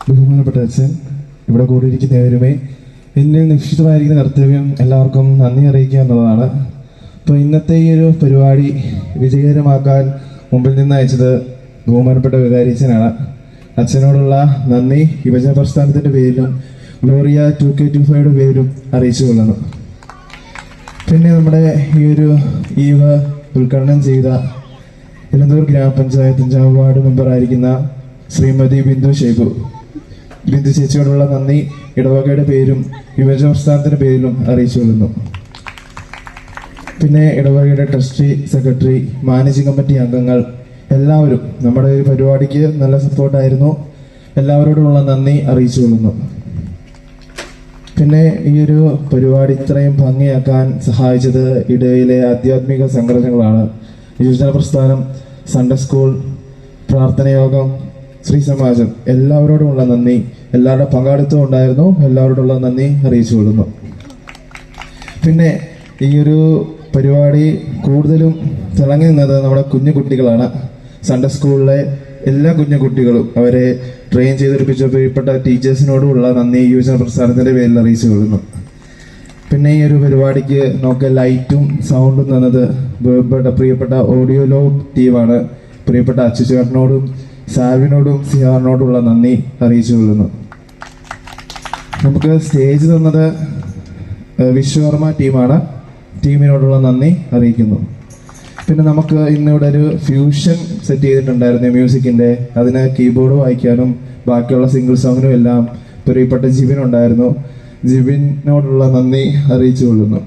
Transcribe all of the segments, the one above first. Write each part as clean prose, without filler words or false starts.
ബഹുമാനപ്പെട്ട അച്ഛൻ, ഇവിടെ കൂടിയിരിക്കുന്നവരുമേ, എന്നിൽ നിക്ഷിപ്തമായിരിക്കുന്ന കർത്തവ്യം എല്ലാവർക്കും നന്ദി അറിയിക്കുക എന്നുള്ളതാണ്. അപ്പോൾ ഇന്നത്തെ ഈ ഒരു പരിപാടി വിജയകരമാക്കാൻ മുമ്പിൽ നിന്ന് അയച്ചത് ബഹുമാനപ്പെട്ട വികാരിച്ചനാണ്. അച്ഛനോടുള്ള നന്ദി യുവജന പ്രസ്ഥാനത്തിൻ്റെ പേരിലും ഗ്ലോറിയ 2K25 പേരിലും അറിയിച്ചു കൊള്ളുന്നു. പിന്നെ നമ്മുടെ ഈ ഒരു ഈവ ഉദ്ഘാടനം ചെയ്ത ഇലന്തൂർ ഗ്രാമപഞ്ചായത്ത് 5-ാം വാർഡ് മെമ്പറായിരിക്കുന്ന ശ്രീമതി ബിന്ദു ചേച്ചിയോടുള്ള നന്ദി ഇടവകയുടെ പേരും യുവജന പ്രസ്ഥാനത്തിൻ്റെ പേരിലും അറിയിച്ചു കൊള്ളുന്നു. പിന്നെ ഇടവകയുടെ ട്രസ്റ്റി, സെക്രട്ടറി, മാനേജിംഗ് കമ്മിറ്റി അംഗങ്ങൾ എല്ലാവരും നമ്മുടെ ഒരു പരിപാടിക്ക് നല്ല സപ്പോർട്ടായിരുന്നു. എല്ലാവരോടുമുള്ള നന്ദി അറിയിച്ചു കൊള്ളുന്നു. പിന്നെ ഈ ഒരു പരിപാടി ഇത്രയും ഭംഗിയാക്കാൻ സഹായിച്ചത് ഇടയിലെ ആധ്യാത്മിക സംഘടനകളാണ്. യുവജന പ്രസ്ഥാനം, സൺഡേ സ്കൂൾ, പ്രാർത്ഥനയോഗം, ശ്രീ സമാജം, എല്ലാവരോടുമുള്ള നന്ദി, എല്ലാവരുടെ പങ്കാളിത്തം ഉണ്ടായിരുന്നു. എല്ലാവരോടുള്ള നന്ദി അറിയിച്ചു കൊള്ളുന്നു. പിന്നെ ഈ ഒരു പരിപാടി കൂടുതലും തിളങ്ങി നിന്നത് നമ്മുടെ കുഞ്ഞു കുട്ടികളാണ്. സൺഡേ സ്കൂളിലെ എല്ലാ കുഞ്ഞു കുട്ടികളും അവരെ ട്രെയിൻ ചെയ്തെടുപ്പിച്ച പ്രിയപ്പെട്ട ടീച്ചേഴ്സിനോടുമുള്ള നന്ദി യുവജന പ്രസ്ഥാനത്തിൻ്റെ പേരിൽ അറിയിച്ചു കൊള്ളുന്നു. പിന്നെ ഈ ഒരു പരിപാടിക്ക് നമുക്ക് ലൈറ്റും സൗണ്ടും തന്നത് പ്രിയപ്പെട്ട ഓഡിയോ ലോ ടീമാണ്. പ്രിയപ്പെട്ട അച്ചുചേട്ടനോടും സാവിനോടും സിയാറിനോടുമുള്ള നന്ദി അറിയിച്ചു കൊള്ളുന്നു. നമുക്ക് സ്റ്റേജ് തന്നത് വിശ്വകർമ്മ ടീമാണ്. ടീമിനോടുള്ള നന്ദി അറിയിക്കുന്നു. പിന്നെ നമുക്ക് ഇന്നിവിടെ ഒരു ഫ്യൂഷൻ സെറ്റ് ചെയ്തിട്ടുണ്ടായിരുന്നു മ്യൂസിക്കിൻ്റെ. അതിന് കീബോർഡ് വായിക്കാനും ബാക്കിയുള്ള സിംഗിൾ സോങ്ങിനും എല്ലാം പ്രിയപ്പെട്ട ജിബിനുണ്ടായിരുന്നു. ജിബിനോടുള്ള നന്ദി അറിയിച്ചു കൊള്ളുന്നു.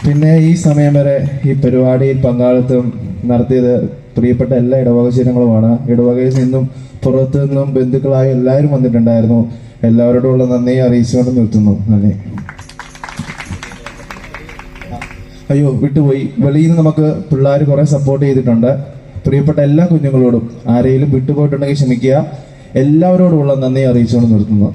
പിന്നെ ഈ സമയം വരെ ഈ പരിപാടിയിൽ പങ്കാളിത്തം നടത്തിയത് പ്രിയപ്പെട്ട എല്ലാ ഇടവക ജനങ്ങളുമാണ്. ഇടവകയിൽ നിന്നും പുറത്തു നിന്നും ബന്ധുക്കളായ എല്ലാവരും വന്നിട്ടുണ്ടായിരുന്നു. എല്ലാവരോടുമുള്ള നന്ദി അറിയിച്ചുകൊണ്ട് നിർത്തുന്നു. നന്ദി. അയ്യോ, വിട്ടുപോയി. വെളിയിൽ നിന്ന് നമുക്ക് പിള്ളേർ കുറെ സപ്പോർട്ട് ചെയ്തിട്ടുണ്ട്. പ്രിയപ്പെട്ട എല്ലാ കുഞ്ഞുങ്ങളോടും ആരെങ്കിലും വിട്ടുപോയിട്ടുണ്ടെങ്കിൽ ക്ഷമിക്കുക. എല്ലാവരോടുമുള്ള നന്ദി അറിയിച്ചുകൊണ്ട് നിർത്തുന്നു.